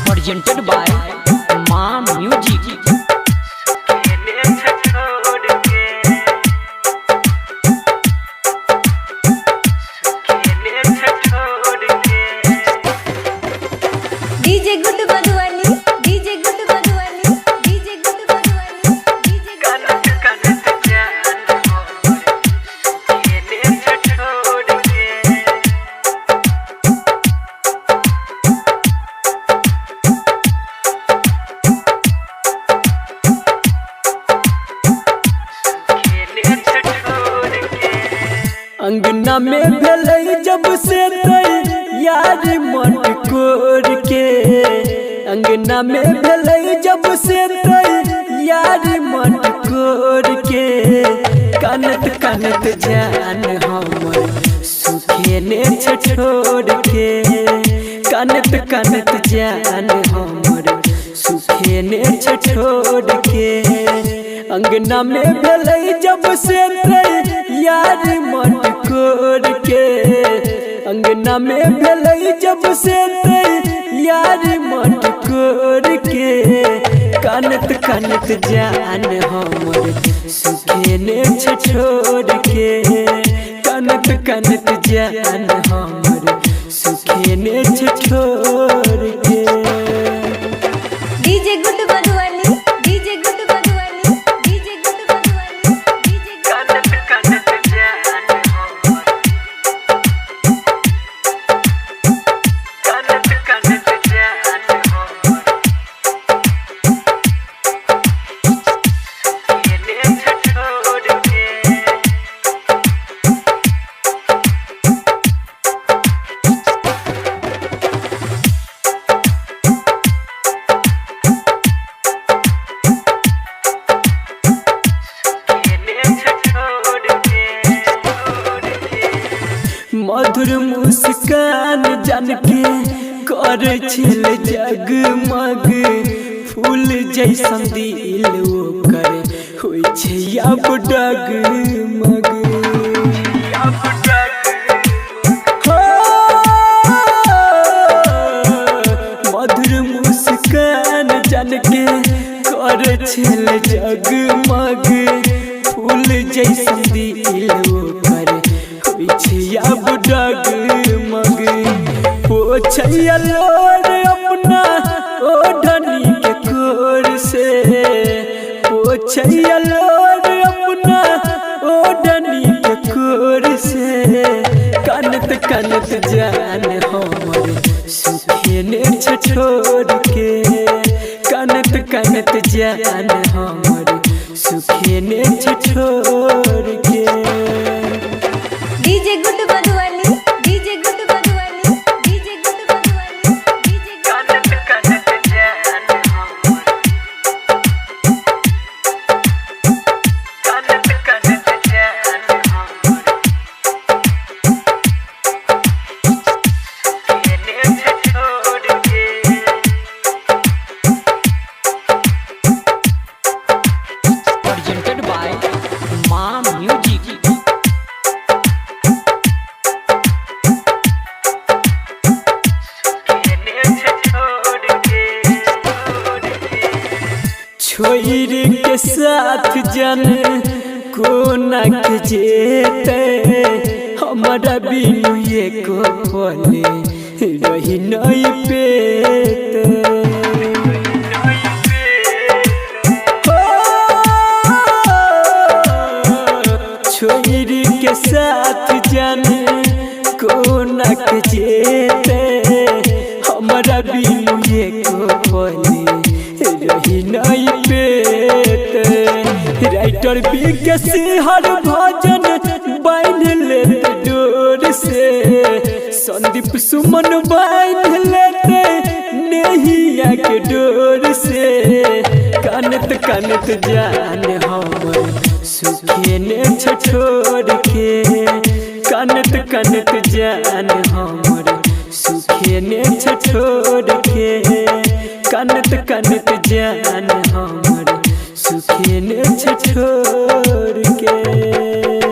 presented by Ma Music। DJ गुड बधवानी, DJ गुड बधवानी, डीजे गुड बधवानी, डीजे कनक कनक जान हो खेले छोड़ के खेले छोड़ के अंगना में भेलै जब से यार मटकोर के। अंगना में भेलै जब से यार मटकोर के। कानत कानत जान हमर सुखेने छोड़ के। कानत कानत जान हमर सुखेने छोड़ के। अंगना में भेलै जब से यार मटकोर के। अंगना में भेलै जब से यार मटकोर के। कानत कानत जान हमर सुखेने छोड़ के। कानत कानत जान हमर सुखेने छोड़ के। डीजे गुड बधवानी, डीजे गुड बधवानी, डीजे गुड बधवानी, डीजे कनक कनक जान हो कनक कनक जान हो खेले छोड़ के मधुर मुस्कान जान के कर छिल जगमग। फूल जैसन दिल ओकर होइ छै अब डगमग। हो, मधुर मुस्कान जान के कर छिल जगमग। फूल जैसन दिल ओकर होइ छै अब डगमग। पोछैया लोर अपना ओढ़नी के कोर से। पोछैया लोर अपना ओढ़नी के कोर से। कानत कानत जान हमर सुखेने छोड़ के। कानत कानत जान हमर सुखेने छोड़ के। डीजे गुड बधवानी, डीजे गुड बधवानी, डीजे गुड बधवानी, डीजे कनक कनक जान हो कनक कनक जान हो खेले छोड़ के presented by Ma Music। छोरी के साथ जन कोना के जेते। हमारा बिनु एको पले रही नहीं पेते। छोरी के साथ जन कोना के जेते। हमारा बिनु एको पले रही नहीं पेते। राइटर विकेश हर भजन बांध लेते डोर से। संदीप सुमन बांध लेते नैया के डोर से। कानत कानत जान हमर सुखेने छोड़ के। कानत कानत जान हमर सुखेने छोड़ के। कानत कानत जान हमर सुखेने छोड़ के।